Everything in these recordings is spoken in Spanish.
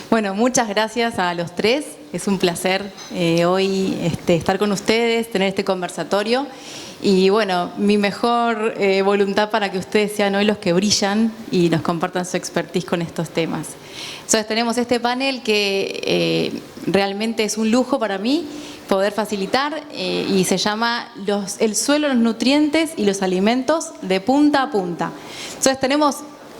Bueno, muchas gracias a los tres. Es un placer hoy estar con ustedes, tener este conversatorio. Y bueno, mi mejor voluntad para que ustedes sean hoy los que brillan y nos compartan su expertise con estos temas. Entonces tenemos este panel que realmente es un lujo para mí poder facilitar y se llama El suelo, los nutrientes y los alimentos de punta a punta. Entonces tenemos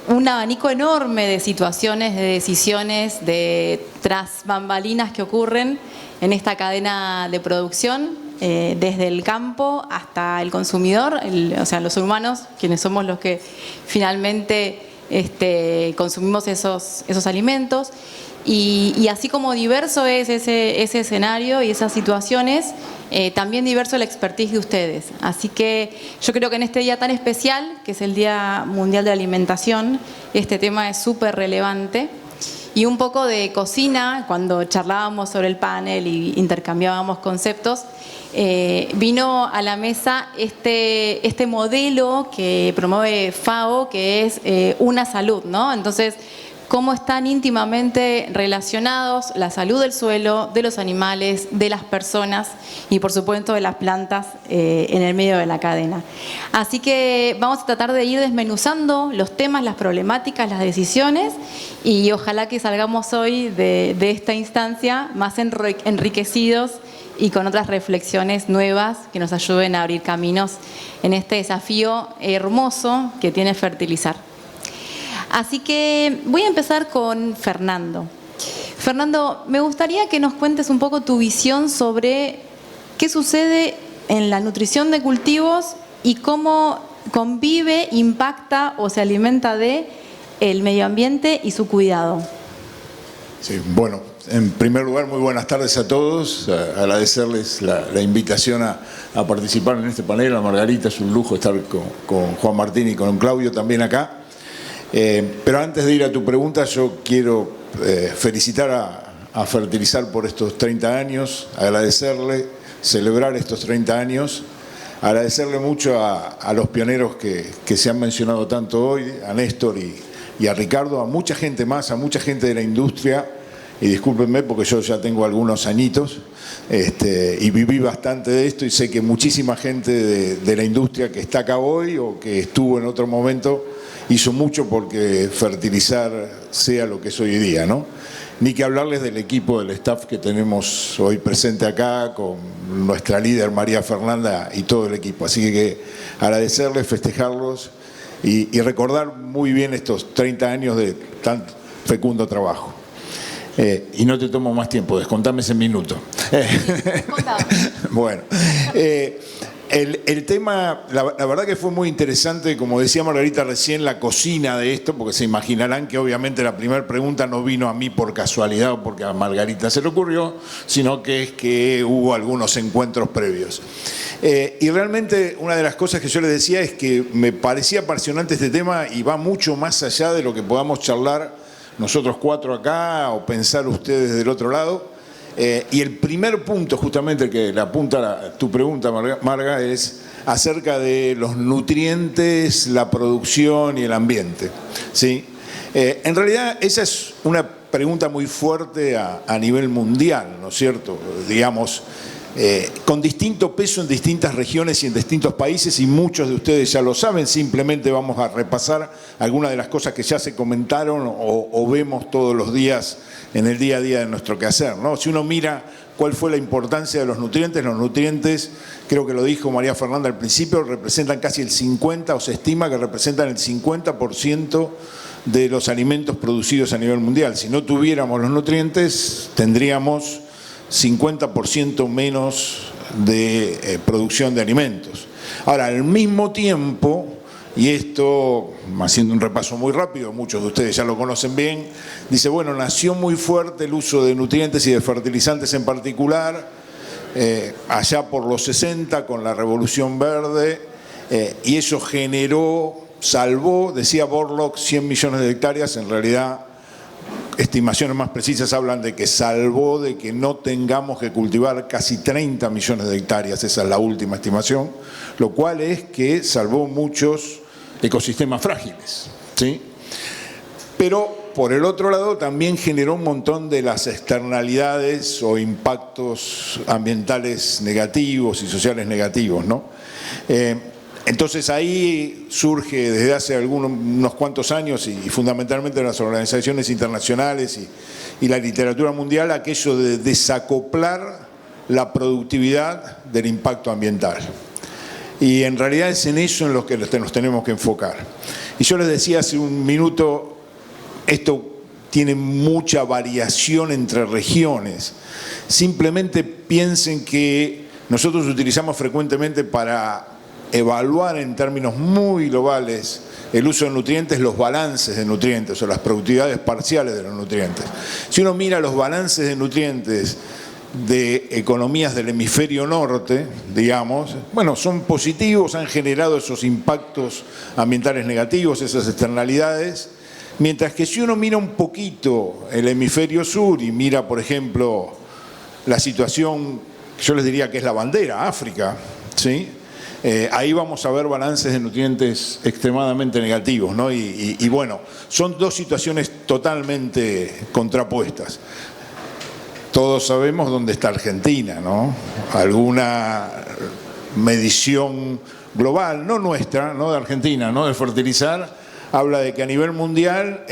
un abanico enorme de situaciones, de decisiones, de tras bambalinas que ocurren en esta cadena de producción, desde el campo hasta el consumidor, o sea, los humanos, quienes somos los que finalmente consumimos esos alimentos. Y así como diverso es ese escenario y esas situaciones, también diverso la expertise de ustedes. Así que yo creo que en este día tan especial, que es el Día Mundial de la Alimentación, este tema es súper relevante. Y un poco de cocina, cuando charlábamos sobre el panel y intercambiábamos conceptos, vino a la mesa este modelo que promueve FAO, que es una salud, ¿no? Entonces, cómo están íntimamente relacionados la salud del suelo, de los animales, de las personas y por supuesto de las plantas en el medio de la cadena. Así que vamos a tratar de ir desmenuzando los temas, las problemáticas, las decisiones y ojalá que salgamos hoy de esta instancia más enriquecidos y con otras reflexiones nuevas que nos ayuden a abrir caminos en este desafío hermoso que tiene fertilizar. Así que voy a empezar con Fernando. Fernando, me gustaría que nos cuentes un poco tu visión sobre qué sucede en la nutrición de cultivos y cómo convive, impacta o se alimenta de el medio ambiente y su cuidado. Sí, bueno, en primer lugar, muy buenas tardes a todos. Agradecerles la invitación a participar en este panel. A Margarita, es un lujo estar con Juan Martín y con Claudio también acá. Pero antes de ir a tu pregunta, yo quiero felicitar a Fertilizar por estos 30 años, agradecerle, celebrar estos 30 años, agradecerle mucho a los pioneros que se han mencionado tanto hoy, a Néstor y a Ricardo, a mucha gente más, a mucha gente de la industria, y discúlpenme porque yo ya tengo algunos añitos y viví bastante de esto y sé que muchísima gente de la industria que está acá hoy o que estuvo en otro momento hizo mucho porque Fertilizar sea lo que es hoy día, ¿no? Ni que hablarles del equipo, del staff que tenemos hoy presente acá, con nuestra líder María Fernanda y todo el equipo. Así que agradecerles, festejarlos y recordar muy bien estos 30 años de tan fecundo trabajo. Y no te tomo más tiempo, descontame ese minuto. Bueno, el tema, la verdad que fue muy interesante, como decía Margarita recién, la cocina de esto, porque se imaginarán que obviamente la primera pregunta no vino a mí por casualidad o porque a Margarita se le ocurrió, sino que es que hubo algunos encuentros previos. Y realmente una de las cosas que yo les decía es que me parecía apasionante este tema y va mucho más allá de lo que podamos charlar nosotros cuatro acá o pensar ustedes del otro lado. Y el primer punto, justamente, que le apunta a tu pregunta, Marga, es acerca de los nutrientes, la producción y el ambiente, ¿sí? En realidad, esa es una pregunta muy fuerte a nivel mundial, ¿no es cierto? Digamos, con distinto peso en distintas regiones y en distintos países, y muchos de ustedes ya lo saben. Simplemente vamos a repasar algunas de las cosas que ya se comentaron o vemos todos los días en el día a día de nuestro quehacer, ¿no? Si uno mira cuál fue la importancia de los nutrientes, creo que lo dijo María Fernanda al principio, representan casi el 50%, o se estima que representan el 50% de los alimentos producidos a nivel mundial. Si no tuviéramos los nutrientes, tendríamos 50% menos de producción de alimentos. Ahora, al mismo tiempo, y esto, haciendo un repaso muy rápido, muchos de ustedes ya lo conocen bien, dice, bueno, nació muy fuerte el uso de nutrientes y de fertilizantes en particular, allá por los 60 con la Revolución Verde, y eso salvó, decía Borlaug, 100 millones de hectáreas. En realidad, estimaciones más precisas hablan de que salvó de que no tengamos que cultivar casi 30 millones de hectáreas, esa es la última estimación, lo cual es que salvó muchos ecosistemas frágiles, ¿sí? Pero por el otro lado, también generó un montón de las externalidades o impactos ambientales negativos y sociales negativos, ¿no? Entonces ahí surge desde hace unos cuantos años y fundamentalmente en las organizaciones internacionales y la literatura mundial aquello de desacoplar la productividad del impacto ambiental. Y en realidad es en eso en lo que nos tenemos que enfocar. Y yo les decía hace un minuto, esto tiene mucha variación entre regiones. Simplemente piensen que nosotros utilizamos frecuentemente para evaluar en términos muy globales el uso de nutrientes, los balances de nutrientes o las productividades parciales de los nutrientes. Si uno mira los balances de nutrientes de economías del hemisferio norte, digamos, bueno, son positivos, han generado esos impactos ambientales negativos, esas externalidades, mientras que si uno mira un poquito el hemisferio sur y mira, por ejemplo, la situación, yo les diría que es la bandera, África, ¿sí? Ahí vamos a ver balances de nutrientes extremadamente negativos, ¿no? Y bueno, son dos situaciones totalmente contrapuestas. Todos sabemos dónde está Argentina, ¿no? Alguna medición global, no nuestra, no de Argentina, no de fertilizar, habla de que a nivel mundial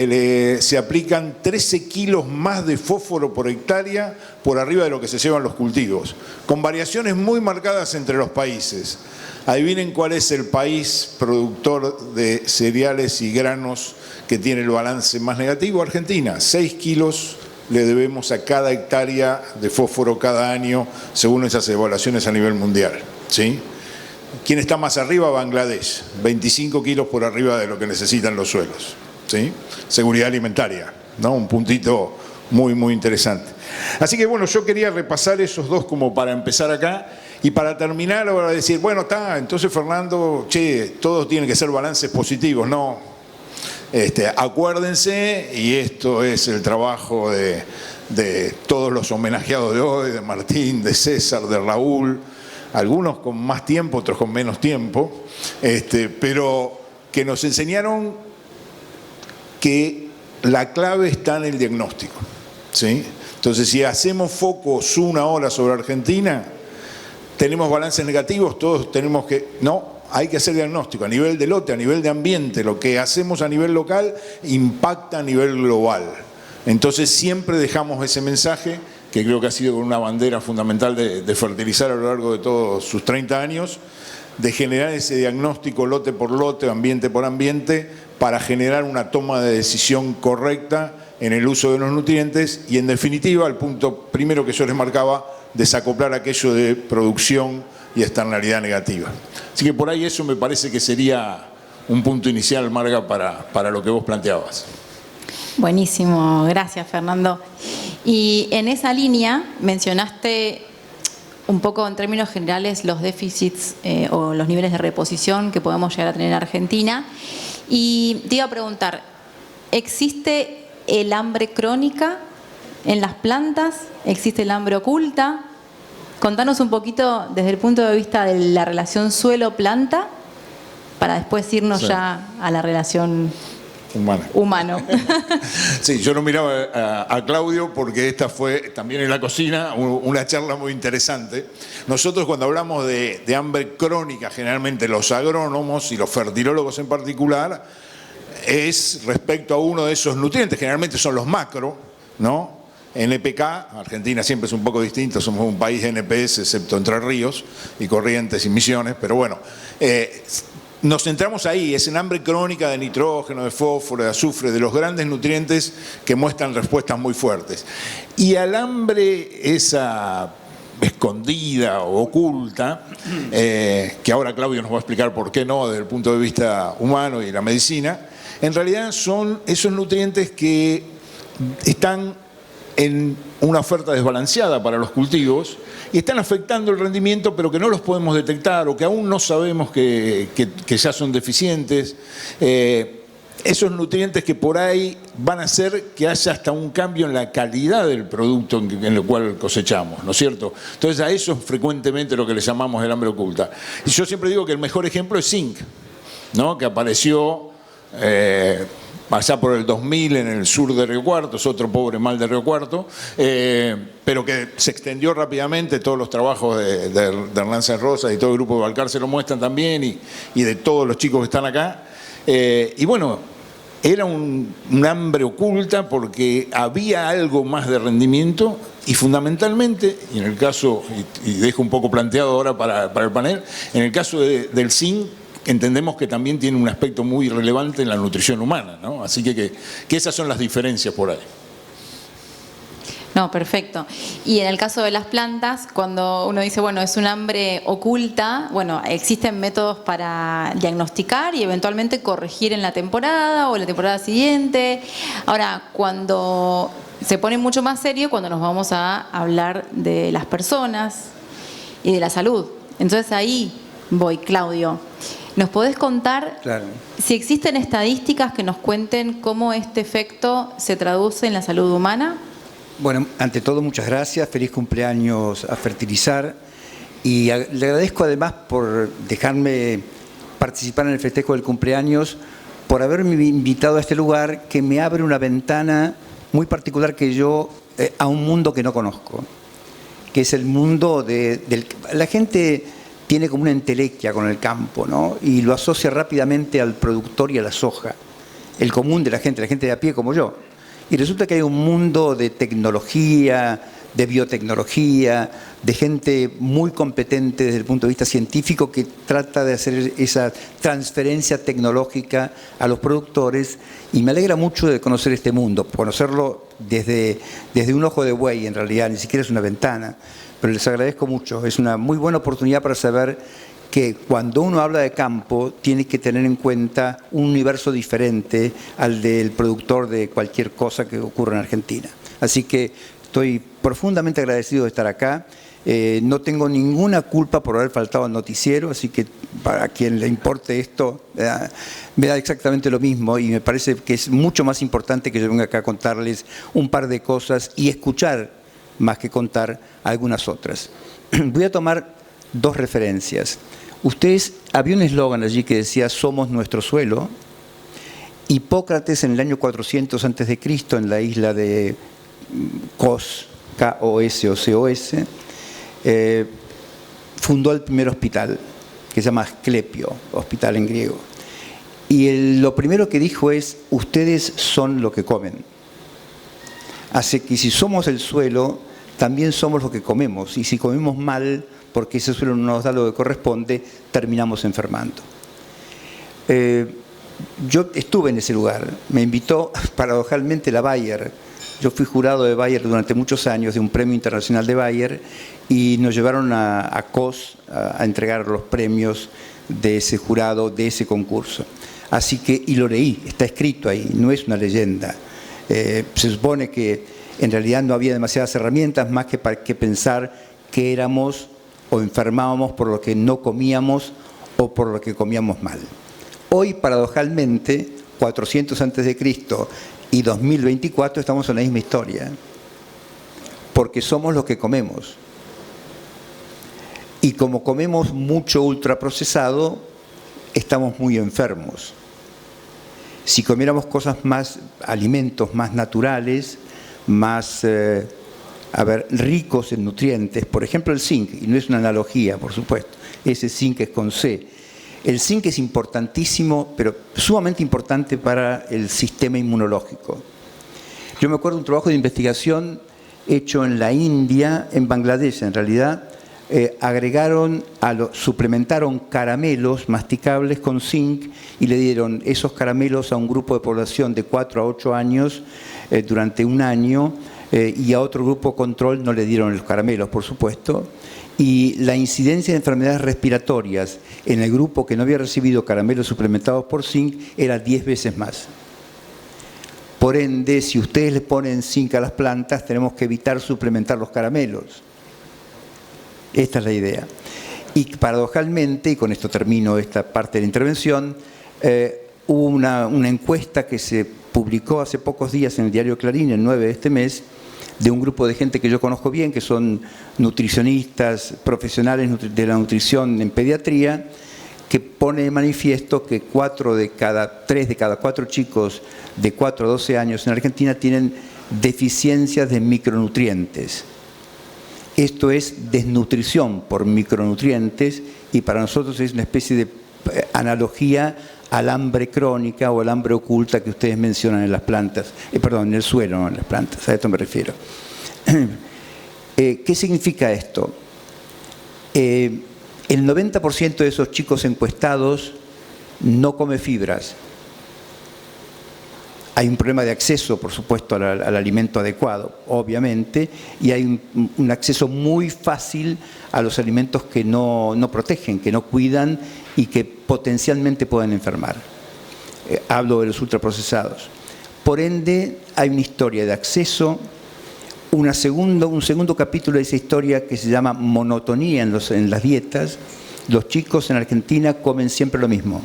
se aplican 13 kilos más de fósforo por hectárea por arriba de lo que se llevan los cultivos, con variaciones muy marcadas entre los países. Adivinen cuál es el país productor de cereales y granos que tiene el balance más negativo. Argentina, 6 kilos le debemos a cada hectárea de fósforo cada año, según esas evaluaciones a nivel mundial, ¿sí? ¿Quién está más arriba? Bangladesh, 25 kilos por arriba de lo que necesitan los suelos, ¿sí? Seguridad alimentaria, ¿no? Un puntito muy, muy interesante. Así que bueno, yo quería repasar esos dos como para empezar acá y para terminar ahora decir, bueno, está, entonces Fernando, todos tienen que ser balances positivos, no. Acuérdense, y esto es el trabajo de todos los homenajeados de hoy, de Martín, de César, de Raúl, algunos con más tiempo, otros con menos tiempo, pero que nos enseñaron que la clave está en el diagnóstico, ¿sí? Entonces, si hacemos focos una hora sobre Argentina, tenemos balances negativos, todos tenemos que... No, hay que hacer diagnóstico a nivel de lote, a nivel de ambiente. Lo que hacemos a nivel local impacta a nivel global. Entonces siempre dejamos ese mensaje, que creo que ha sido una bandera fundamental de fertilizar a lo largo de todos sus 30 años, de generar ese diagnóstico lote por lote, ambiente por ambiente, para generar una toma de decisión correcta en el uso de los nutrientes y, en definitiva, el punto primero que yo les marcaba, desacoplar aquello de producción y externalidad negativa. Así que por ahí eso me parece que sería un punto inicial, Marga, para lo que vos planteabas. Buenísimo, gracias Fernando. Y en esa línea mencionaste un poco en términos generales los déficits o los niveles de reposición que podemos llegar a tener en Argentina. Y te iba a preguntar, ¿existe el hambre crónica en las plantas? ¿Existe el hambre oculta? Contanos un poquito desde el punto de vista de la relación suelo-planta para después irnos ya a la relación humano. Sí, yo lo miraba a Claudio porque esta fue también en la cocina una charla muy interesante. Nosotros cuando hablamos de hambre crónica, generalmente los agrónomos y los fertilólogos en particular, es respecto a uno de esos nutrientes, generalmente son los macro, ¿no? NPK, Argentina siempre es un poco distinto, somos un país de NPS, excepto Entre Ríos y Corrientes y Misiones, pero bueno, nos centramos ahí, es en hambre crónica de nitrógeno, de fósforo, de azufre, de los grandes nutrientes que muestran respuestas muy fuertes. Y al hambre esa escondida o oculta, que ahora Claudio nos va a explicar por qué no desde el punto de vista humano y la medicina, en realidad son esos nutrientes que están en una oferta desbalanceada para los cultivos y están afectando el rendimiento, pero que no los podemos detectar o que aún no sabemos que ya son deficientes. Esos nutrientes que por ahí van a hacer que haya hasta un cambio en la calidad del producto en el cual cosechamos, ¿no es cierto? Entonces a eso es frecuentemente lo que le llamamos el hambre oculta. Y yo siempre digo que el mejor ejemplo es zinc, ¿no? Que apareció allá por el 2000 en el sur de Río Cuarto, es otro pobre mal de Río Cuarto, pero que se extendió rápidamente. Todos los trabajos de Hernán Rosas y todo el grupo de Balcar se lo muestran también, y de todos los chicos que están acá. Y bueno, era un hambre oculta porque había algo más de rendimiento y fundamentalmente, y en el caso, y dejo un poco planteado ahora para el panel, en el caso del zinc, entendemos que también tiene un aspecto muy relevante en la nutrición humana, ¿no? Así que esas son las diferencias por ahí. No, perfecto. Y en el caso de las plantas, cuando uno dice, bueno, es un hambre oculta, bueno, existen métodos para diagnosticar y eventualmente corregir en la temporada o la temporada siguiente. Ahora, cuando se pone mucho más serio, cuando nos vamos a hablar de las personas y de la salud. Entonces ahí voy, Claudio. ¿Nos podés contar si existen estadísticas que nos cuenten cómo este efecto se traduce en la salud humana? Bueno, ante todo, muchas gracias. Feliz cumpleaños a Fertilizar. Y le agradezco además por dejarme participar en el festejo del cumpleaños, por haberme invitado a este lugar que me abre una ventana muy particular que yo a un mundo que no conozco, que es el mundo la gente tiene como una entelequia con el campo, ¿no? Y lo asocia rápidamente al productor y a la soja, el común de la gente de a pie como yo. Y resulta que hay un mundo de tecnología, de biotecnología, de gente muy competente desde el punto de vista científico que trata de hacer esa transferencia tecnológica a los productores, y me alegra mucho de conocer este mundo, conocerlo desde un ojo de buey, en realidad, ni siquiera es una ventana, pero les agradezco mucho. Es una muy buena oportunidad para saber que cuando uno habla de campo tiene que tener en cuenta un universo diferente al del productor de cualquier cosa que ocurra en Argentina. Así que estoy profundamente agradecido de estar acá. No tengo ninguna culpa por haber faltado al noticiero, así que para quien le importe esto, me da exactamente lo mismo, y me parece que es mucho más importante que yo venga acá a contarles un par de cosas y escuchar más que contar algunas otras. Voy a tomar dos referencias. Había un eslogan allí que decía: somos nuestro suelo. Hipócrates, en el año 400 a.C., en la isla de Kos, K-O-S o C-O-S, fundó el primer hospital, que se llama Asclepio, hospital en griego. Y lo primero que dijo es: ustedes son lo que comen. Así que si somos el suelo, también somos lo que comemos. Y si comemos mal, porque ese suelo no nos da lo que corresponde, terminamos enfermando. Yo estuve en ese lugar, me invitó paradojalmente la Bayer. Yo fui jurado de Bayer durante muchos años, de un premio internacional de Bayer, y nos llevaron a Kos a entregar los premios de ese jurado, de ese concurso. Así que, y lo leí, está escrito ahí, no es una leyenda. Se supone que en realidad no había demasiadas herramientas más que para pensar que éramos o enfermábamos por lo que no comíamos o por lo que comíamos mal. Hoy, paradojalmente, 400 a.C. y 2024 estamos en la misma historia, porque somos lo que comemos. Y como comemos mucho ultraprocesado, estamos muy enfermos. Si comiéramos alimentos más naturales, más ricos en nutrientes, por ejemplo el zinc, y no es una analogía, por supuesto, ese zinc es con C. El zinc es importantísimo, pero sumamente importante para el sistema inmunológico. Yo me acuerdo de un trabajo de investigación hecho en la India, en Bangladesh en realidad. Suplementaron caramelos masticables con zinc y le dieron esos caramelos a un grupo de población de 4 a 8 años durante un año, y a otro grupo control no le dieron los caramelos, por supuesto. Y la incidencia de enfermedades respiratorias en el grupo que no había recibido caramelos suplementados por zinc era 10 veces más. Por ende, si ustedes le ponen zinc a las plantas, tenemos que evitar suplementar los caramelos. Esta es la idea. Y paradojalmente, y con esto termino esta parte de la intervención, hubo una encuesta que se publicó hace pocos días en el diario Clarín, el 9 de este mes, de un grupo de gente que yo conozco bien, que son nutricionistas, profesionales de la nutrición en pediatría, que pone de manifiesto que 3 de cada 4 chicos de 4 a 12 años en Argentina tienen deficiencias de micronutrientes. Esto es desnutrición por micronutrientes y para nosotros es una especie de analogía al hambre crónica o al hambre oculta que ustedes mencionan en las plantas, en el suelo, no en las plantas, a esto me refiero. ¿Qué significa esto? El 90% de esos chicos encuestados no come fibras. Hay un problema de acceso, por supuesto, al alimento adecuado, obviamente, y hay un acceso muy fácil a los alimentos que no protegen, que no cuidan y que potencialmente pueden enfermar. Hablo de los ultraprocesados. Por ende, hay una historia de acceso, un segundo capítulo de esa historia que se llama monotonía en las dietas. Los chicos en Argentina comen siempre lo mismo.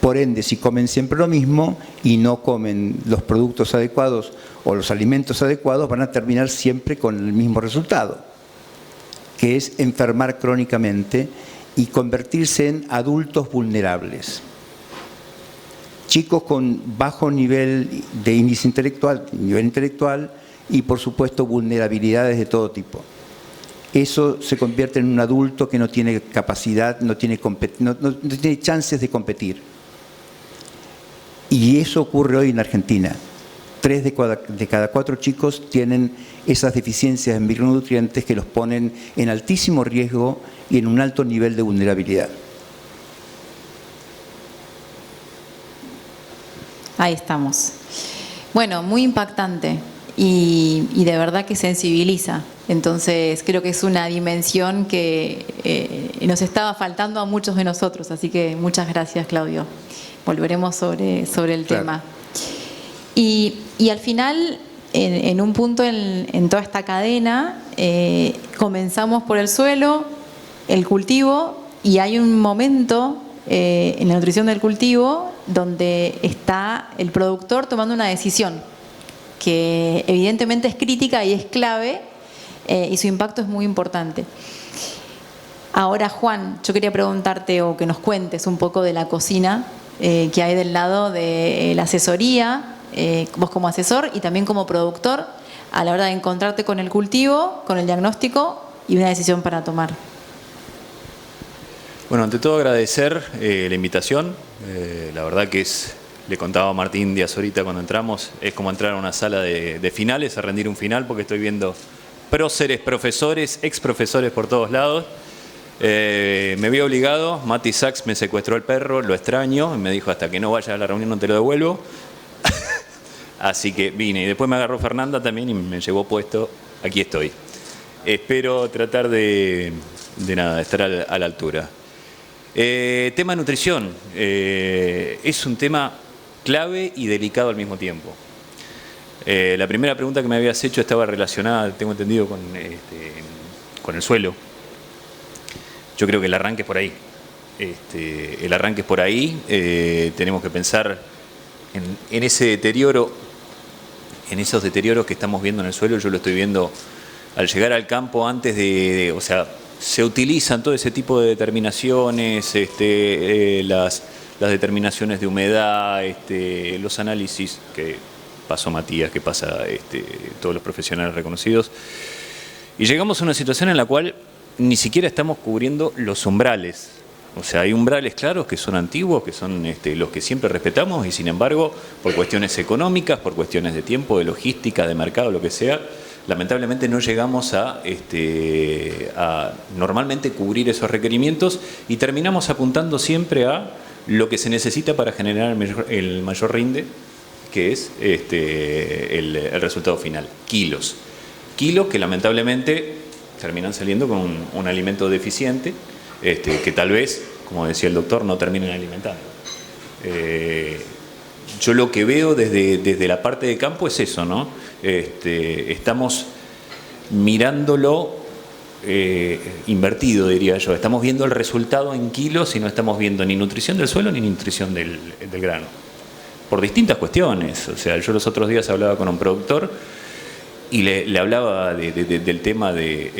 Por ende, si comen siempre lo mismo y no comen los productos adecuados o los alimentos adecuados, van a terminar siempre con el mismo resultado, que es enfermar crónicamente y convertirse en adultos vulnerables. Chicos con bajo nivel de índice intelectual, y por supuesto vulnerabilidades de todo tipo. Eso se convierte en un adulto que no tiene capacidad, no tiene chances de competir. Y eso ocurre hoy en Argentina. 3 de cada 4 chicos tienen esas deficiencias en micronutrientes que los ponen en altísimo riesgo y en un alto nivel de vulnerabilidad. Ahí estamos. Bueno, muy impactante y de verdad que sensibiliza. Entonces creo que es una dimensión que nos estaba faltando a muchos de nosotros. Así que muchas gracias, Claudio. Volveremos sobre el tema. Y al final, en un punto en toda esta cadena, comenzamos por el suelo, el cultivo, y hay un momento en la nutrición del cultivo donde está el productor tomando una decisión que evidentemente es crítica y es clave, y su impacto es muy importante. Ahora, Juan, yo quería preguntarte o que nos cuentes un poco de la cocina que hay del lado de la asesoría, vos como asesor y también como productor, a la hora de encontrarte con el cultivo, con el diagnóstico y una decisión para tomar. Bueno, ante todo agradecer la invitación. La verdad que le contaba a Martín Díaz ahorita cuando entramos, es como entrar a una sala de finales, a rendir un final, porque estoy viendo próceres, profesores, ex profesores por todos lados. Me vi obligado, Mati Sachs me secuestró el perro, lo extraño, y me dijo hasta que no vayas a la reunión no te lo devuelvo. Así que vine, y después me agarró Fernanda también y me llevó puesto, aquí estoy. Espero tratar de estar a la altura. Tema nutrición, es un tema clave y delicado al mismo tiempo. La primera pregunta que me habías hecho estaba relacionada, tengo entendido, con el suelo. Yo creo que el arranque es por ahí. El arranque es por ahí. Tenemos que pensar en ese deterioro, en esos deterioros que estamos viendo en el suelo. Yo lo estoy viendo al llegar al campo antes o sea, se utilizan todo ese tipo de determinaciones, las determinaciones de humedad, los análisis que pasó Matías, que pasa todos los profesionales reconocidos. Y llegamos a una situación en la cual ni siquiera estamos cubriendo los umbrales. O sea, hay umbrales claros que son antiguos, que son los que siempre respetamos, y sin embargo, por cuestiones económicas, por cuestiones de tiempo, de logística, de mercado, lo que sea, lamentablemente no llegamos a normalmente cubrir esos requerimientos y terminamos apuntando siempre a lo que se necesita para generar el mayor rinde, que es el resultado final, kilos. Kilos que lamentablemente terminan saliendo con un alimento deficiente, que tal vez, como decía el doctor, no terminen alimentando. Yo lo que veo desde la parte de campo es eso, ¿no? Estamos mirándolo invertido, diría yo. Estamos viendo el resultado en kilos y no estamos viendo ni nutrición del suelo ni nutrición del grano. Por distintas cuestiones. O sea, yo los otros días hablaba con un productor y le hablaba del tema de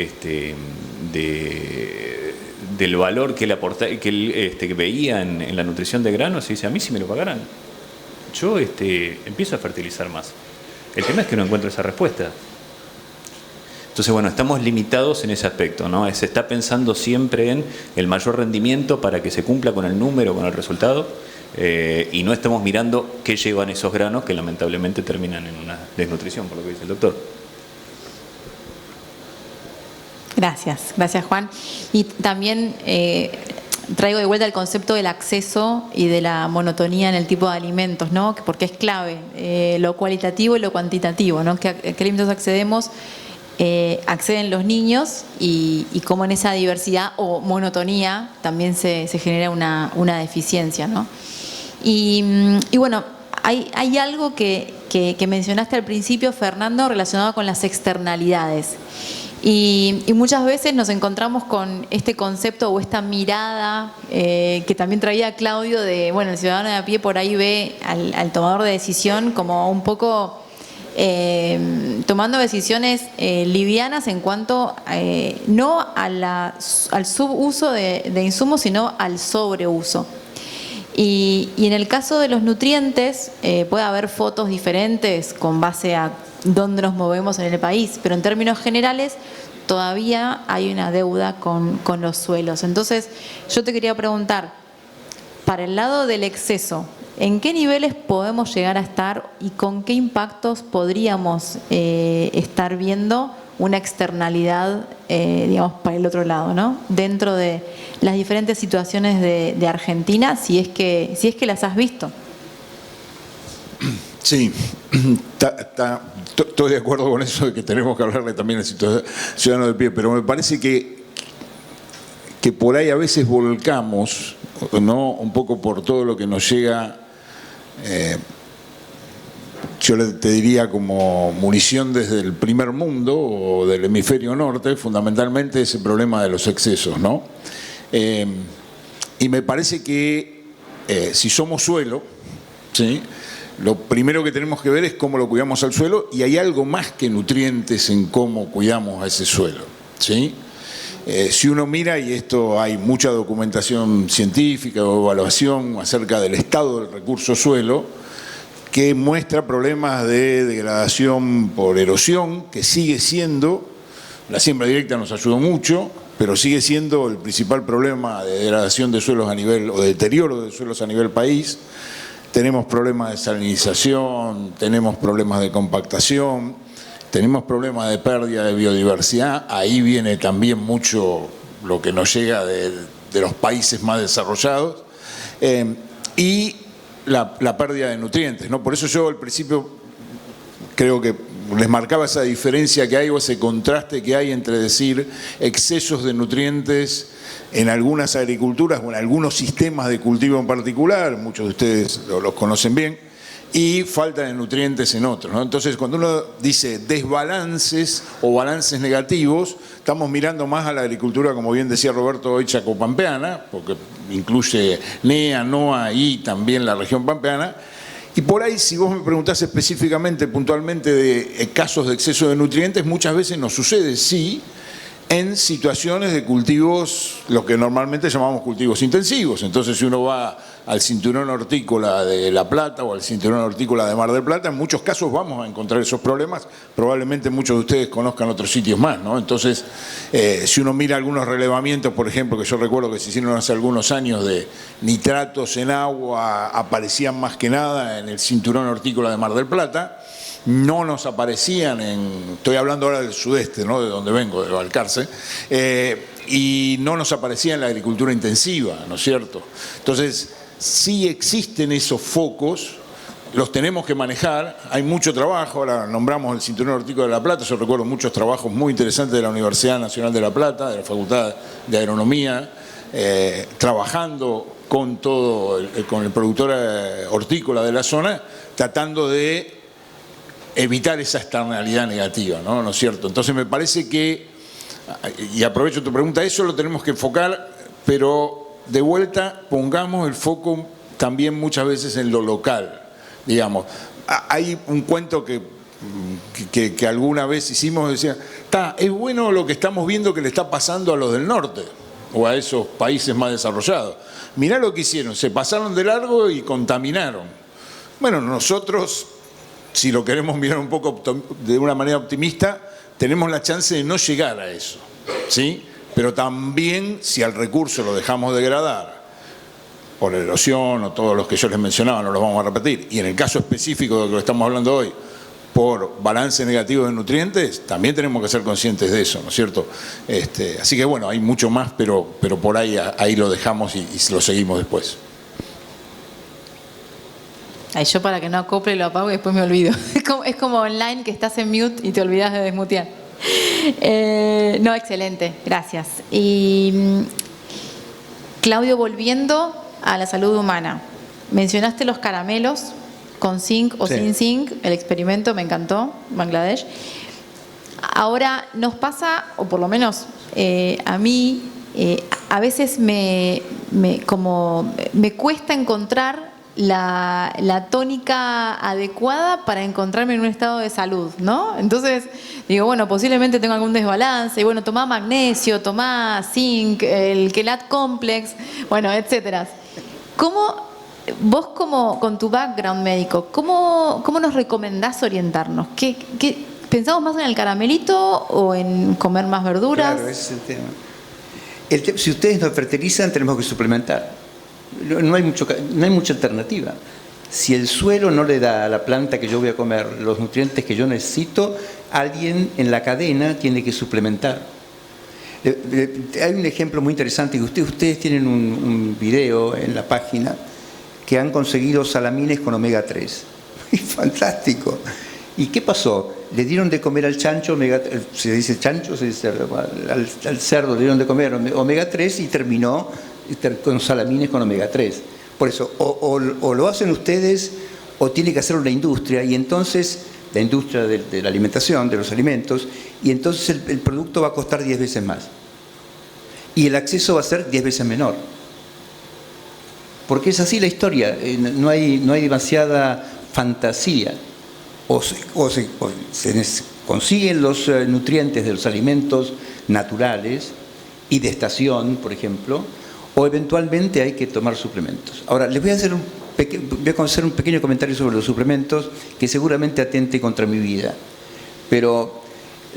del valor que él, que veía en la nutrición de granos, y dice, a mí si me lo pagaran, yo empiezo a fertilizar más. El tema es que no encuentro esa respuesta. Entonces, bueno, estamos limitados en ese aspecto, ¿no? Se está pensando siempre en el mayor rendimiento para que se cumpla con el número, con el resultado, y no estamos mirando qué llevan esos granos que lamentablemente terminan en una desnutrición, por lo que dice el doctor. Gracias Juan. Y también traigo de vuelta el concepto del acceso y de la monotonía en el tipo de alimentos, ¿no? Porque es clave, lo cualitativo y lo cuantitativo, ¿no? ¿Qué alimentos accedemos? Acceden los niños y cómo en esa diversidad o monotonía también se genera una deficiencia, ¿no? Y bueno, hay algo que mencionaste al principio, Fernando, relacionado con las externalidades. Y muchas veces nos encontramos con este concepto o esta mirada que también traía Claudio de, bueno, el ciudadano de a pie por ahí ve al tomador de decisión como un poco tomando decisiones livianas en cuanto no al subuso de insumos, sino al sobreuso. Y en el caso de los nutrientes puede haber fotos diferentes con base a dónde nos movemos en el país, pero en términos generales todavía hay una deuda con los suelos. Entonces yo te quería preguntar, para el lado del exceso, ¿en qué niveles podemos llegar a estar y con qué impactos podríamos estar viendo una externalidad, digamos, para el otro lado, ¿no? Dentro de las diferentes situaciones de Argentina, si es que las has visto? Sí, estoy de acuerdo con eso de que tenemos que hablarle también al ciudadano de pie, pero me parece que por ahí a veces volcamos, ¿no? Un poco por todo lo que nos llega, yo te diría como munición desde el primer mundo o del hemisferio norte, fundamentalmente ese problema de los excesos, ¿no? Y me parece que si somos suelo, ¿sí?, lo primero que tenemos que ver es cómo lo cuidamos al suelo, y hay algo más que nutrientes en cómo cuidamos a ese suelo, ¿sí? Si uno mira, y esto hay mucha documentación científica o evaluación acerca del estado del recurso suelo, que muestra problemas de degradación por erosión, que sigue siendo, la siembra directa nos ayudó mucho, pero sigue siendo el principal problema de degradación de suelos a nivel, o de deterioro de suelos a nivel país. Tenemos problemas de salinización, tenemos problemas de compactación, tenemos problemas de pérdida de biodiversidad. Ahí viene también mucho lo que nos llega de los países más desarrollados, y la pérdida de nutrientes, ¿no? Por eso yo al principio creo que les marcaba esa diferencia que hay, o ese contraste que hay entre decir excesos de nutrientes en algunas agriculturas o en algunos sistemas de cultivo en particular, muchos de ustedes los conocen bien, y falta de nutrientes en otros, ¿no? Entonces, cuando uno dice desbalances o balances negativos, estamos mirando más a la agricultura, como bien decía Roberto, hoy chacopampeana, porque incluye NEA, NOA y también la región pampeana. Y por ahí, si vos me preguntás específicamente, puntualmente, de casos de exceso de nutrientes, muchas veces nos sucede, sí, en situaciones de cultivos, lo que normalmente llamamos cultivos intensivos. Entonces, si uno va al cinturón hortícola de La Plata o al cinturón hortícola de Mar del Plata, en muchos casos vamos a encontrar esos problemas. Probablemente muchos de ustedes conozcan otros sitios más, ¿no? Entonces, si uno mira algunos relevamientos, por ejemplo, que yo recuerdo que se hicieron hace algunos años de nitratos en agua, aparecían más que nada en el cinturón hortícola de Mar del Plata. No nos aparecían estoy hablando ahora del sudeste, ¿no?, de donde vengo, de Balcarce, y no nos aparecía en la agricultura intensiva, ¿no es cierto? Entonces, sí existen esos focos, los tenemos que manejar, hay mucho trabajo. Ahora nombramos el cinturón hortícola de La Plata, yo recuerdo muchos trabajos muy interesantes de la Universidad Nacional de La Plata, de la Facultad de Agronomía, trabajando con con el productor hortícola de la zona, tratando de evitar esa externalidad negativa, ¿no es cierto? Entonces me parece que, y aprovecho tu pregunta, eso lo tenemos que enfocar, pero de vuelta pongamos el foco también muchas veces en lo local, digamos. Hay un cuento que alguna vez hicimos, decía, es bueno lo que estamos viendo que le está pasando a los del norte. o a esos países más desarrollados. Mirá lo que hicieron, se pasaron de largo y contaminaron. Bueno, nosotros, si lo queremos mirar un poco de una manera optimista, tenemos la chance de no llegar a eso, ¿sí? Pero también, si al recurso lo dejamos degradar, por la erosión o todos los que yo les mencionaba, no los vamos a repetir, y en el caso específico de lo que estamos hablando hoy, por balance negativo de nutrientes, también tenemos que ser conscientes de eso, ¿no es cierto? Así que bueno, hay mucho más, pero por ahí lo dejamos y lo seguimos después. Ay, yo para que no acople lo apago y después me olvido. Es como online que estás en mute y te olvidas de desmutear. No, excelente, gracias. Y Claudio, volviendo a la salud humana, mencionaste los caramelos con zinc o sin zinc, el experimento me encantó, Bangladesh. Ahora nos pasa, o por lo menos a mí, a veces me cuesta encontrar la tónica adecuada para encontrarme en un estado de salud, ¿no? Entonces digo, bueno, posiblemente tengo algún desbalance, y bueno, tomá magnesio, tomá zinc, el Quelat Complex, bueno, etcétera. Vos con tu background médico, ¿cómo nos recomendás orientarnos? ¿Pensamos más en el caramelito o en comer más verduras? Claro, ese es el tema. Si ustedes no fertilizan, tenemos que suplementar. No hay mucha alternativa. Si el suelo no le da a la planta que yo voy a comer los nutrientes que yo necesito, alguien en la cadena tiene que suplementar. Hay un ejemplo muy interesante que ustedes tienen un video en la página que han conseguido salamines con omega 3. Fantástico. ¿Y qué pasó? Le dieron de comer al chancho, se dice chancho, se dice al cerdo le dieron de comer omega 3 y terminó con salamines con omega 3. Por eso, o lo hacen ustedes o tiene que hacerlo la industria, y entonces la industria de la alimentación, de los alimentos, y entonces el producto va a costar 10 veces más. Y el acceso va a ser 10 veces menor. Porque es así la historia, no hay demasiada fantasía. O se consiguen los nutrientes de los alimentos naturales y de estación, por ejemplo, o eventualmente hay que tomar suplementos. Ahora, les voy a hacer un pequeño comentario sobre los suplementos que seguramente atente contra mi vida. Pero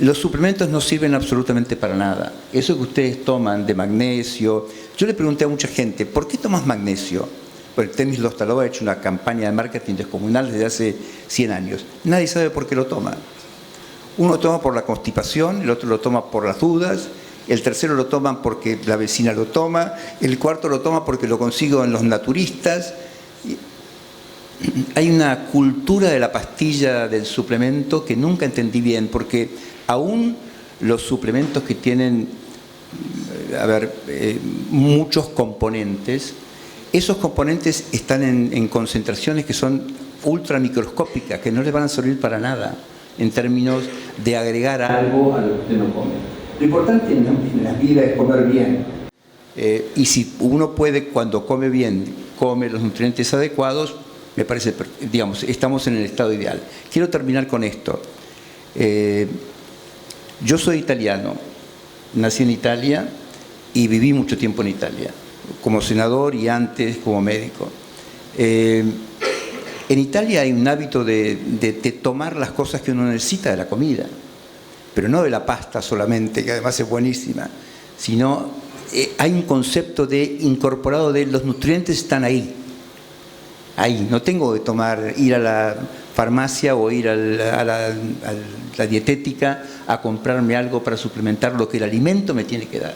los suplementos no sirven absolutamente para nada. Eso que ustedes toman de magnesio. Yo le pregunté a mucha gente, ¿por qué tomas magnesio? Porque Temis Lostalova ha hecho una campaña de marketing descomunal desde hace 100 años. Nadie sabe por qué lo toma. Uno toma por la constipación, el otro lo toma por las dudas, el tercero lo toma porque la vecina lo toma, el cuarto lo toma porque lo consigo en los naturistas. Hay una cultura de la pastilla del suplemento que nunca entendí bien, porque aún los suplementos que tienen muchos componentes, esos componentes están en concentraciones que son ultramicroscópicas, que no les van a servir para nada en términos de agregar algo a lo que usted no come. Lo importante en la vida es comer bien. Y si uno puede, cuando come bien, come los nutrientes adecuados, me parece, digamos, estamos en el estado ideal. Quiero terminar con esto. Yo soy italiano, nací en Italia y viví mucho tiempo en Italia, como senador y antes como médico. En Italia hay un hábito de tomar las cosas que uno necesita de la comida, pero no de la pasta solamente, que además es buenísima, sino hay un concepto de incorporado de los nutrientes están ahí. Ahí, no tengo que ir a la farmacia o ir a la dietética a comprarme algo para suplementar lo que el alimento me tiene que dar.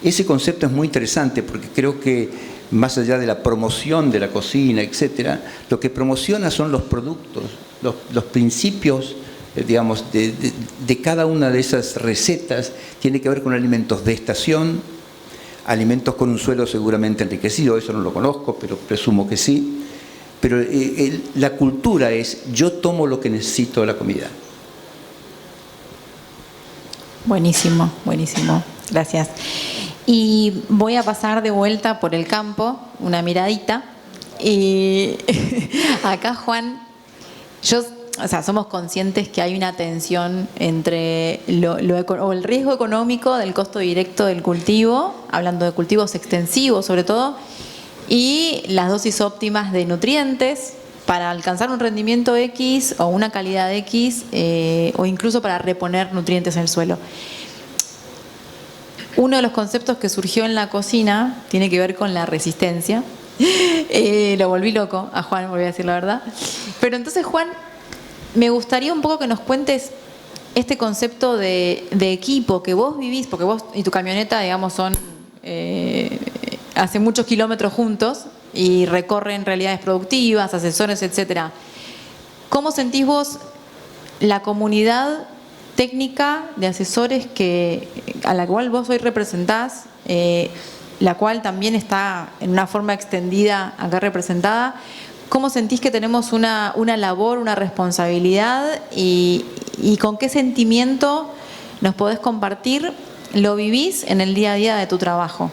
Ese concepto es muy interesante porque creo que más allá de la promoción de la cocina, etcétera, lo que promociona son los productos, los principios, digamos, de cada una de esas recetas. Tiene que ver con alimentos de estación, alimentos con un suelo seguramente enriquecido, eso no lo conozco, pero presumo que sí. Pero la cultura es, yo tomo lo que necesito de la comida. Buenísimo, buenísimo. Gracias. Y voy a pasar de vuelta por el campo, una miradita. Y acá, Juan, yo o sea, somos conscientes que hay una tensión entre o el riesgo económico del costo directo del cultivo, hablando de cultivos extensivos sobre todo, y las dosis óptimas de nutrientes para alcanzar un rendimiento X o una calidad X, o incluso para reponer nutrientes en el suelo. Uno de los conceptos que surgió en la cocina tiene que ver con la resistencia. Lo volví loco a Juan, volví a decir la verdad. Pero entonces, Juan, me gustaría un poco que nos cuentes este concepto de equipo que vos vivís, porque vos y tu camioneta, digamos, son hace muchos kilómetros juntos y recorren realidades productivas, asesores, etcétera. ¿Cómo sentís vos la comunidad técnica de asesores a la cual vos hoy representás, la cual también está en una forma extendida acá representada? ¿Cómo sentís que tenemos una labor, una responsabilidad y con qué sentimiento nos podés compartir lo vivís en el día a día de tu trabajo?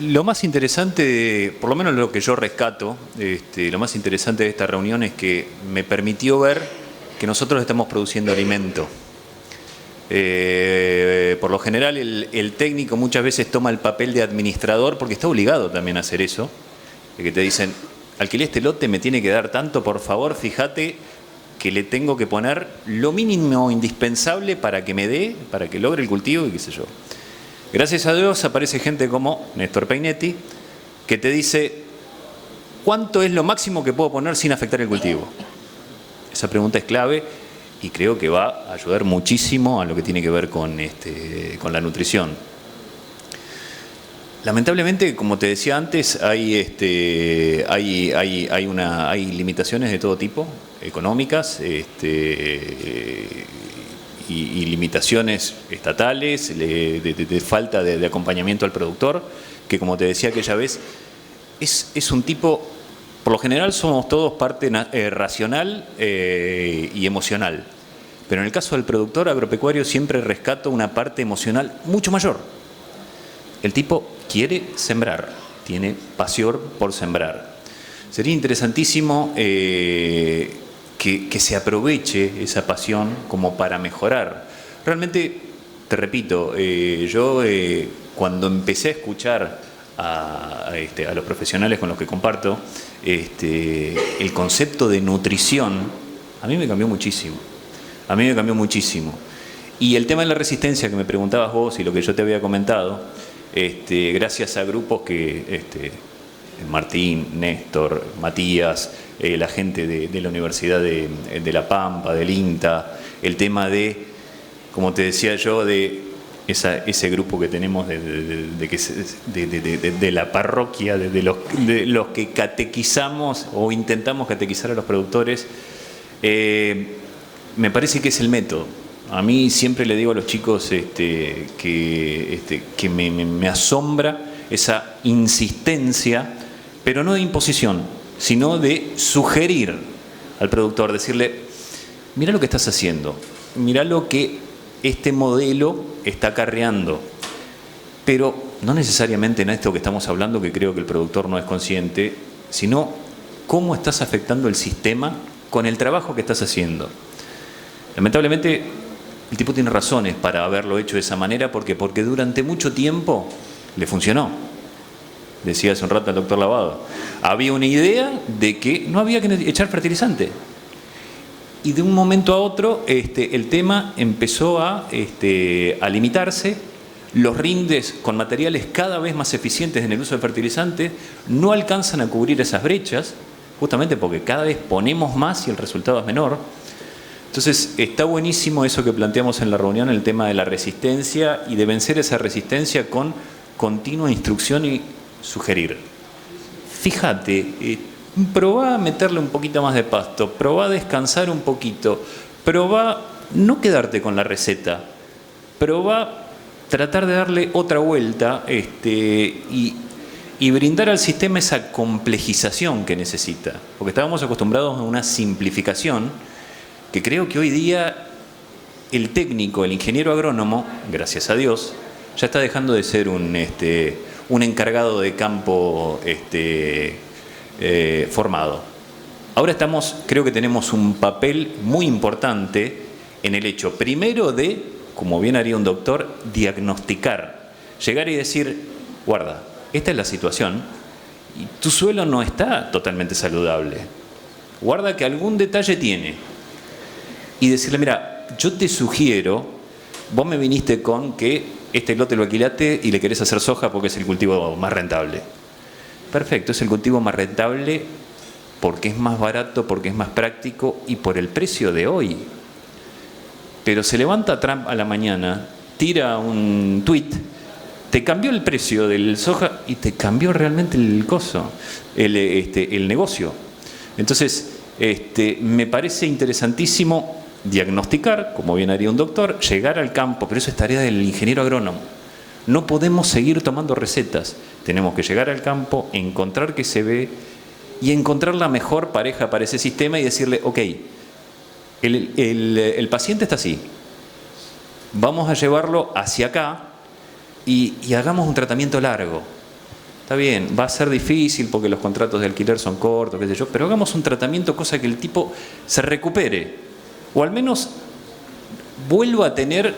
Lo más interesante, por lo menos lo que yo rescato, lo más interesante de esta reunión es que me permitió ver que nosotros estamos produciendo alimento. Por lo general el técnico muchas veces toma el papel de administrador porque está obligado también a hacer eso, de que te dicen, alquilé este lote, me tiene que dar tanto, por favor, fíjate que le tengo que poner lo mínimo indispensable para que me dé, para que logre el cultivo y qué sé yo. Gracias a Dios aparece gente como Néstor Peinetti que te dice, ¿cuánto es lo máximo que puedo poner sin afectar el cultivo? Esa pregunta es clave y creo que va a ayudar muchísimo a lo que tiene que ver con la nutrición. Lamentablemente, como te decía antes, hay limitaciones de todo tipo, económicas, y limitaciones estatales, de falta de acompañamiento al productor, que como te decía aquella vez, es un tipo, por lo general somos todos parte racional y emocional, pero en el caso del productor agropecuario siempre rescato una parte emocional mucho mayor. El tipo quiere sembrar, tiene pasión por sembrar. Sería interesantísimo que se aproveche esa pasión como para mejorar. Realmente, te repito, yo cuando empecé a escuchar a los profesionales con los que comparto, el concepto de nutrición, a mí me cambió muchísimo. A mí me cambió muchísimo. Y el tema de la resistencia que me preguntabas vos y lo que yo te había comentado, gracias a grupos que Martín, Néstor, Matías, la gente de la Universidad de La Pampa, del INTA, el tema de, como te decía yo, de ese grupo que tenemos de la parroquia, de los que catequizamos o intentamos catequizar a los productores, me parece que es el método. A mí siempre le digo a los chicos que me asombra esa insistencia, pero no de imposición, sino de sugerir al productor, decirle, mira lo que estás haciendo, mira lo que este modelo está acarreando, pero no necesariamente en esto que estamos hablando, que creo que el productor no es consciente, sino cómo estás afectando el sistema con el trabajo que estás haciendo. Lamentablemente, el tipo tiene razones para haberlo hecho de esa manera, porque durante mucho tiempo le funcionó. Decía hace un rato el doctor Lavado, había una idea de que no había que echar fertilizante. Y de un momento a otro el tema empezó a limitarse, los rindes con materiales cada vez más eficientes en el uso de fertilizantes no alcanzan a cubrir esas brechas, justamente porque cada vez ponemos más y el resultado es menor. Entonces está buenísimo eso que planteamos en la reunión, el tema de la resistencia y de vencer esa resistencia con continua instrucción y sugerir. Fíjate, probá a meterle un poquito más de pasto, probá a descansar un poquito, probá no quedarte con la receta, probá tratar de darle otra vuelta y brindar al sistema esa complejización que necesita. Porque estábamos acostumbrados a una simplificación que creo que hoy día el técnico, el ingeniero agrónomo, gracias a Dios, ya está dejando de ser un encargado de campo formado. Ahora creo que tenemos un papel muy importante en el hecho, primero de, como bien haría un doctor, diagnosticar, llegar y decir, guarda, esta es la situación y tu suelo no está totalmente saludable. Guarda que algún detalle tiene. Y decirle, mira, yo te sugiero, vos me viniste con que este lote lo alquilaste y le querés hacer soja porque es el cultivo más rentable. Perfecto, es el cultivo más rentable porque es más barato, porque es más práctico y por el precio de hoy. Pero se levanta Trump a la mañana, tira un tuit, te cambió el precio del soja y te cambió realmente el negocio. Entonces, me parece interesantísimo diagnosticar, como bien haría un doctor, llegar al campo, pero eso es tarea del ingeniero agrónomo. No podemos seguir tomando recetas, tenemos que llegar al campo, encontrar qué se ve y encontrar la mejor pareja para ese sistema y decirle, ok, el paciente está así, vamos a llevarlo hacia acá y hagamos un tratamiento largo. Está bien, va a ser difícil porque los contratos de alquiler son cortos, qué sé yo, pero hagamos un tratamiento, cosa que el tipo se recupere o al menos vuelva a tener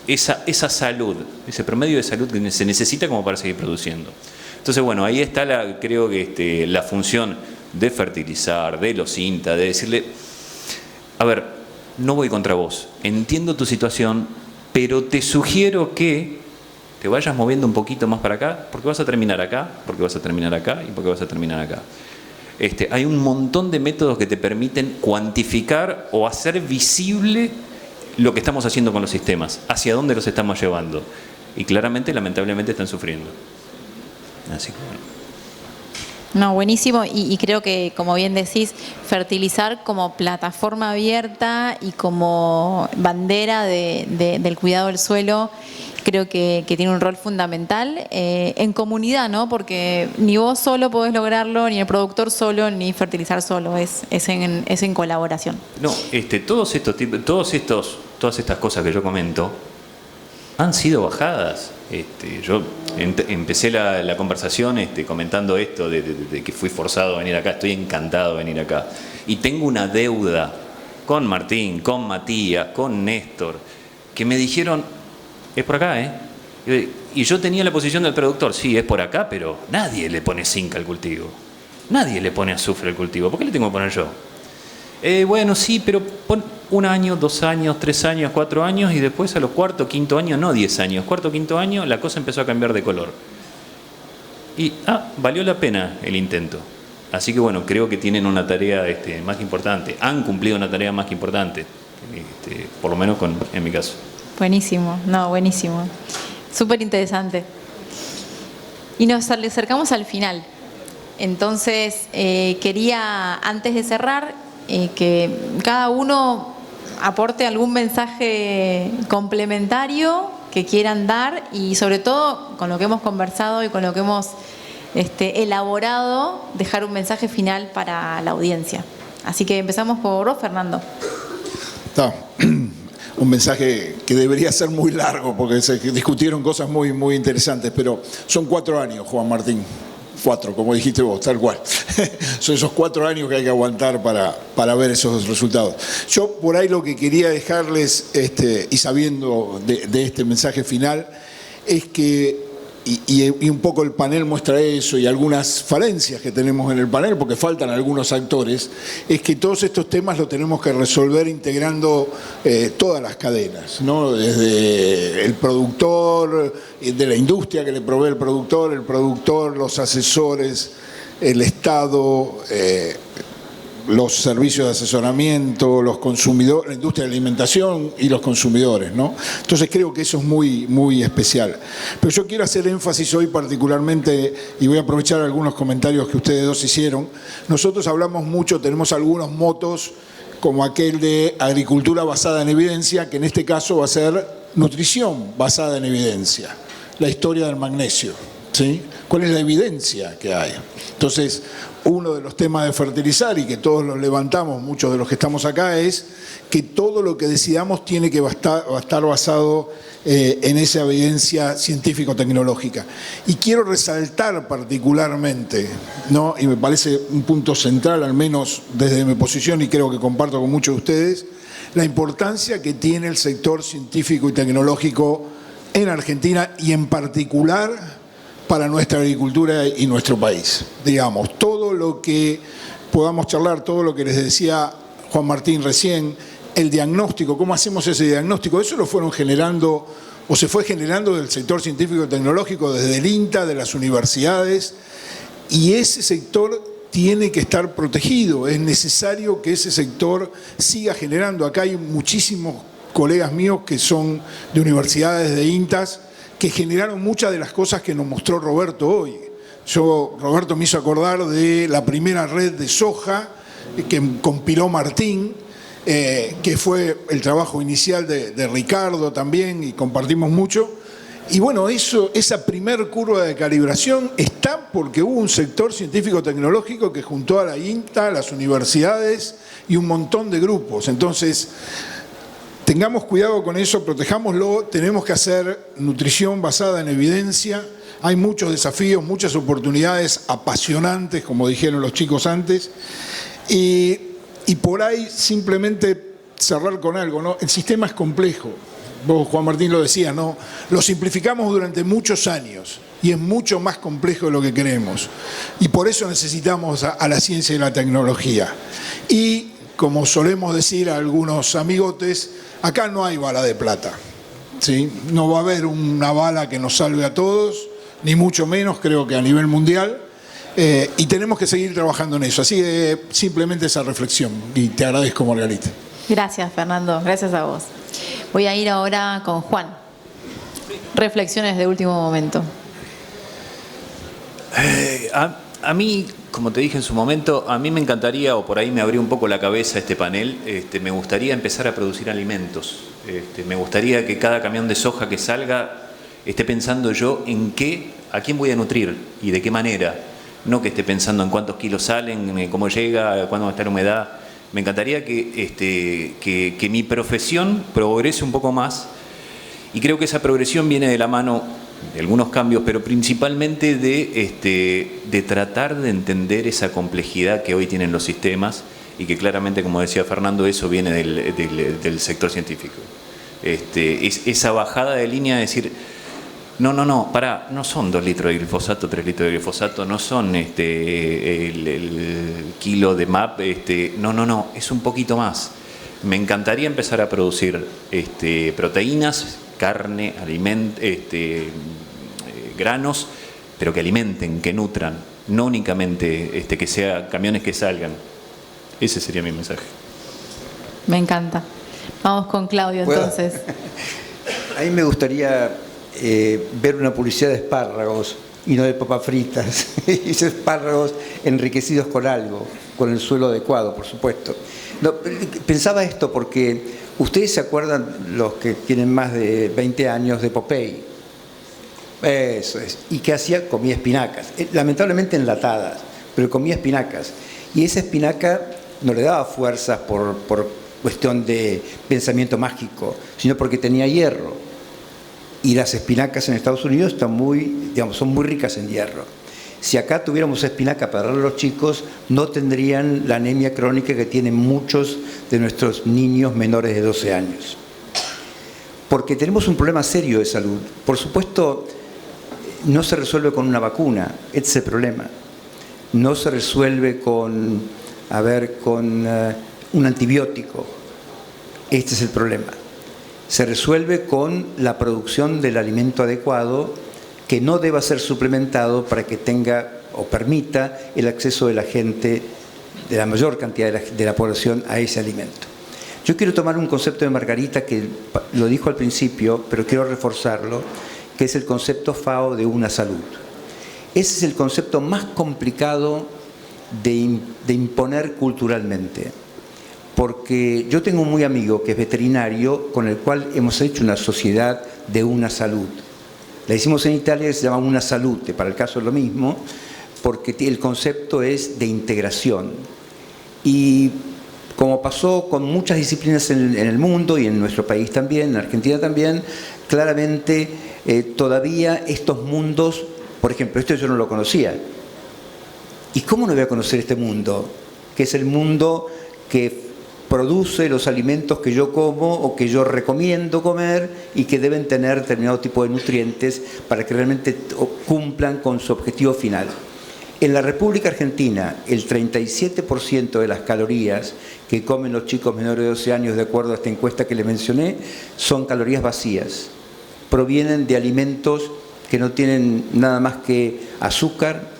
esa salud, ese promedio de salud que se necesita como para seguir produciendo. Entonces, bueno, ahí está creo que la función de fertilizar, de los INTA, de decirle, a ver, no voy contra vos, entiendo tu situación, pero te sugiero que te vayas moviendo un poquito más para acá, porque vas a terminar acá, porque vas a terminar acá y porque vas a terminar acá. Hay un montón de métodos que te permiten cuantificar o hacer visible lo que estamos haciendo con los sistemas, hacia dónde los estamos llevando. Y claramente, lamentablemente, están sufriendo. Así que bueno. No, buenísimo. Y creo que, como bien decís, fertilizar como plataforma abierta y como bandera del cuidado del suelo, creo que tiene un rol fundamental en comunidad, ¿no? Porque ni vos solo podés lograrlo, ni el productor solo, ni fertilizar solo, es en colaboración. No, todas estas cosas que yo comento han sido bajadas. Yo empecé la conversación comentando esto de que fui forzado a venir acá, estoy encantado de venir acá. Y tengo una deuda con Martín, con Matías, con Néstor, que me dijeron, es por acá, ¿eh? Y yo tenía la posición del productor, sí, es por acá, pero nadie le pone zinc al cultivo. Nadie le pone azufre al cultivo. ¿Por qué le tengo que poner yo? Bueno, sí, pero pon 1 año, 2 años, 3 años, 4 años y después a los cuarto, quinto año, no 10 años, cuarto, quinto año, la cosa empezó a cambiar de color. Y, valió la pena el intento. Así que bueno, creo que tienen una tarea más importante. Han cumplido una tarea más que importante, por lo menos en mi caso. Buenísimo, no, buenísimo. Súper interesante. Y nos acercamos al final. Entonces, quería, antes de cerrar, que cada uno aporte algún mensaje complementario que quieran dar y sobre todo con lo que hemos conversado y con lo que hemos elaborado, dejar un mensaje final para la audiencia. Así que empezamos por vos, Fernando. Un mensaje que debería ser muy largo porque se discutieron cosas muy, muy interesantes, pero son 4 años, Juan Martín. 4, como dijiste vos, tal cual. Son esos 4 años que hay que aguantar para ver esos resultados. Yo por ahí lo que quería dejarles, y sabiendo de este mensaje final, es que, y un poco el panel muestra eso, y algunas falencias que tenemos en el panel, porque faltan algunos actores, es que todos estos temas los tenemos que resolver integrando todas las cadenas, ¿no? Desde el productor, de la industria que le provee el productor, los asesores, el Estado, los servicios de asesoramiento, los consumidores, la industria de la alimentación y los consumidores, ¿no? Entonces creo que eso es muy, muy especial. Pero yo quiero hacer énfasis hoy particularmente, y voy a aprovechar algunos comentarios que ustedes dos hicieron. Nosotros hablamos mucho, tenemos algunos motos, como aquel de agricultura basada en evidencia, que en este caso va a ser nutrición basada en evidencia, la historia del magnesio, ¿sí? cuál es la evidencia que hay. Entonces, uno de los temas de fertilizar, y que todos los levantamos, muchos de los que estamos acá, es que todo lo que decidamos tiene que estar basado en esa evidencia científico-tecnológica. Y quiero resaltar particularmente, ¿no?, y me parece un punto central, al menos desde mi posición, y creo que comparto con muchos de ustedes, la importancia que tiene el sector científico y tecnológico en Argentina y en particular para nuestra agricultura y nuestro país. Digamos, todo lo que podamos charlar, todo lo que les decía Juan Martín recién, el diagnóstico, cómo hacemos ese diagnóstico, eso lo fueron generando o se fue generando del sector científico y tecnológico desde el INTA, de las universidades, y ese sector tiene que estar protegido, es necesario que ese sector siga generando. Acá hay muchísimos colegas míos que son de universidades, de INTAs, que generaron muchas de las cosas que nos mostró Roberto hoy. Roberto me hizo acordar de la primera red de soja que compiló Martín, que fue el trabajo inicial de Ricardo también, y compartimos mucho. Y bueno, esa primer curva de calibración está porque hubo un sector científico-tecnológico que juntó a la INTA, a las universidades y un montón de grupos. Entonces, tengamos cuidado con eso, protejámoslo, tenemos que hacer nutrición basada en evidencia. Hay muchos desafíos, muchas oportunidades apasionantes, como dijeron los chicos antes. Y por ahí simplemente cerrar con algo, ¿no? El sistema es complejo. Vos, Juan Martín, lo decías, ¿no? Lo simplificamos durante muchos años y es mucho más complejo de lo que queremos. Y por eso necesitamos a la ciencia y la tecnología. Y, como solemos decir a algunos amigotes, acá no hay bala de plata, ¿sí? No va a haber una bala que nos salve a todos, ni mucho menos, creo que a nivel mundial. Y tenemos que seguir trabajando en eso. Así que simplemente esa reflexión. Y te agradezco, Margarita. Gracias, Fernando. Gracias a vos. Voy a ir ahora con Juan. Reflexiones de último momento. A mí, como te dije en su momento, a mí me encantaría, o por ahí me abrió un poco la cabeza este panel, me gustaría empezar a producir alimentos. Me gustaría que cada camión de soja que salga esté pensando yo en a quién voy a nutrir y de qué manera. No que esté pensando en cuántos kilos salen, cómo llega, cuándo va a estar la humedad. Me encantaría que mi profesión progrese un poco más, y creo que esa progresión viene de la mano de algunos cambios, pero principalmente de tratar de entender esa complejidad que hoy tienen los sistemas, y que claramente, como decía Fernando, eso viene del sector científico. Esa bajada de línea de decir, no, pará, no son 2 litros de glifosato, 3 litros de glifosato, no son el kilo de MAP, no, es un poquito más. Me encantaría empezar a producir proteínas, carne, granos, pero que alimenten, que nutran, no únicamente que sea camiones que salgan. Ese sería mi mensaje. Me encanta. Vamos con Claudio, entonces. A mí me gustaría ver una publicidad de espárragos y no de papas fritas. Y espárragos enriquecidos con algo, con el suelo adecuado, por supuesto. No, pensaba esto porque ustedes se acuerdan, los que tienen más de 20 años, de Popeye. Eso es. ¿Y qué hacía? Comía espinacas, lamentablemente enlatadas, pero comía espinacas. Y esa espinaca no le daba fuerzas por cuestión de pensamiento mágico, sino porque tenía hierro. Y las espinacas en Estados Unidos son muy ricas en hierro. Si acá tuviéramos espinaca para darle a los chicos, no tendrían la anemia crónica que tienen muchos de nuestros niños menores de 12 años. Porque tenemos un problema serio de salud. Por supuesto, no se resuelve con una vacuna, este es el problema. No se resuelve con un antibiótico, este es el problema. Se resuelve con la producción del alimento adecuado, que no deba ser suplementado para que tenga o permita el acceso de la gente, de la mayor cantidad de la población, a ese alimento. Yo quiero tomar un concepto de Margarita que lo dijo al principio, pero quiero reforzarlo, que es el concepto FAO de una salud. Ese es el concepto más complicado de imponer culturalmente. Porque yo tengo un muy amigo que es veterinario, con el cual hemos hecho una sociedad de una salud. La hicimos en Italia, se llama Una Salute, para el caso es lo mismo, porque el concepto es de integración. Y como pasó con muchas disciplinas en el mundo y en nuestro país también, en Argentina también, claramente todavía estos mundos, por ejemplo, esto yo no lo conocía. ¿Y cómo no voy a conocer este mundo? Que es el mundo que produce los alimentos que yo como o que yo recomiendo comer y que deben tener determinado tipo de nutrientes para que realmente cumplan con su objetivo final. En la República Argentina, el 37% de las calorías que comen los chicos menores de 12 años, de acuerdo a esta encuesta que les mencioné, son calorías vacías. Provienen de alimentos que no tienen nada más que azúcar,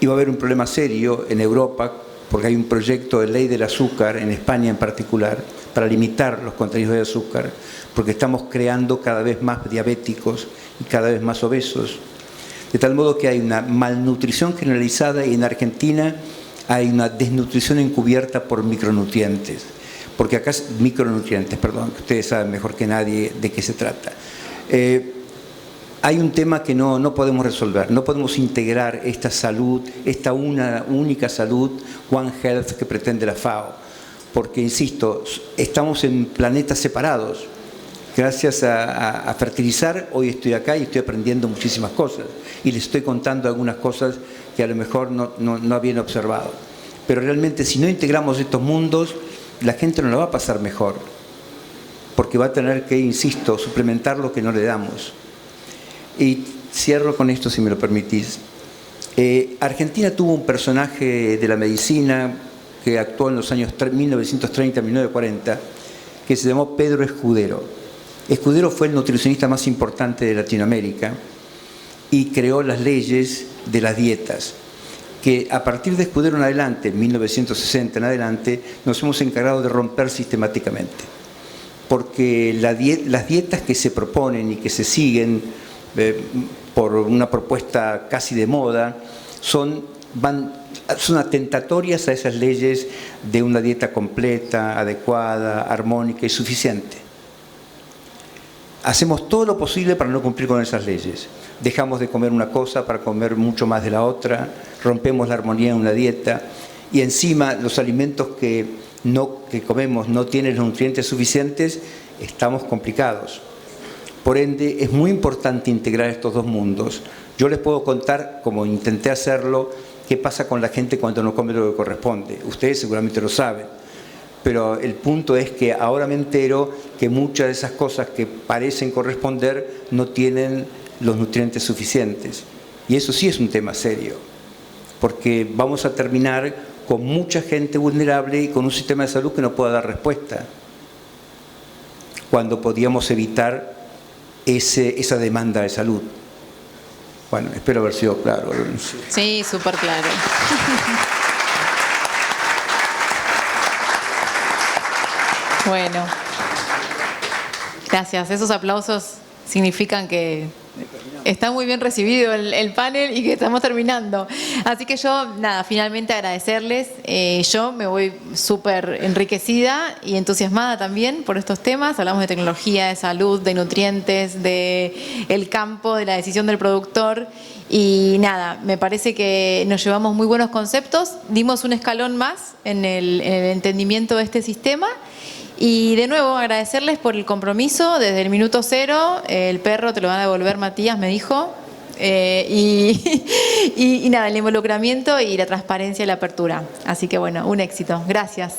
y va a haber un problema serio en Europa, porque hay un proyecto de ley del azúcar, en España en particular, para limitar los contenidos de azúcar, porque estamos creando cada vez más diabéticos y cada vez más obesos. De tal modo que hay una malnutrición generalizada y en Argentina hay una desnutrición encubierta por micronutrientes. Porque acá, micronutrientes, perdón, que ustedes saben mejor que nadie de qué se trata. Hay un tema que no podemos resolver, no podemos integrar esta salud, esta única salud, One Health, que pretende la FAO, porque, insisto, estamos en planetas separados. Gracias a fertilizar, hoy estoy acá y estoy aprendiendo muchísimas cosas, y les estoy contando algunas cosas que a lo mejor no habían observado. Pero realmente, si no integramos estos mundos, la gente no la va a pasar mejor, porque va a tener que, insisto, suplementar lo que no le damos. Y cierro con esto, si me lo permitís. Argentina tuvo un personaje de la medicina que actuó en los años 1930-1940, que se llamó Pedro Escudero. Escudero fue el nutricionista más importante de Latinoamérica y creó las leyes de las dietas, que a partir de Escudero en adelante, en 1960 en adelante, nos hemos encargado de romper sistemáticamente. Porque las dietas que se proponen y que se siguen por una propuesta casi de moda, son atentatorias a esas leyes de una dieta completa, adecuada, armónica y suficiente. Hacemos todo lo posible para no cumplir con esas leyes. Dejamos de comer una cosa para comer mucho más de la otra, rompemos la armonía en una dieta y encima los alimentos que comemos no tienen los nutrientes suficientes, estamos complicados. Por ende, es muy importante integrar estos dos mundos. Yo les puedo contar, como intenté hacerlo, qué pasa con la gente cuando no come lo que corresponde. Ustedes seguramente lo saben. Pero el punto es que ahora me entero que muchas de esas cosas que parecen corresponder no tienen los nutrientes suficientes. Y eso sí es un tema serio, porque vamos a terminar con mucha gente vulnerable y con un sistema de salud que no pueda dar respuesta, cuando podíamos evitar esa demanda de salud. Bueno, espero haber sido claro. Sí, súper claro. Bueno, gracias. Esos aplausos significan que está muy bien recibido el panel y que estamos terminando. Así que yo, nada, finalmente agradecerles. Yo me voy súper enriquecida y entusiasmada también por estos temas. Hablamos de tecnología, de salud, de nutrientes, de el campo, de la decisión del productor. Y nada, me parece que nos llevamos muy buenos conceptos. Dimos un escalón más en el entendimiento de este sistema. Y de nuevo agradecerles por el compromiso desde el minuto cero. El perro te lo van a devolver, Matías, me dijo. Y nada, el involucramiento y la transparencia y la apertura. Así que bueno, un éxito. Gracias.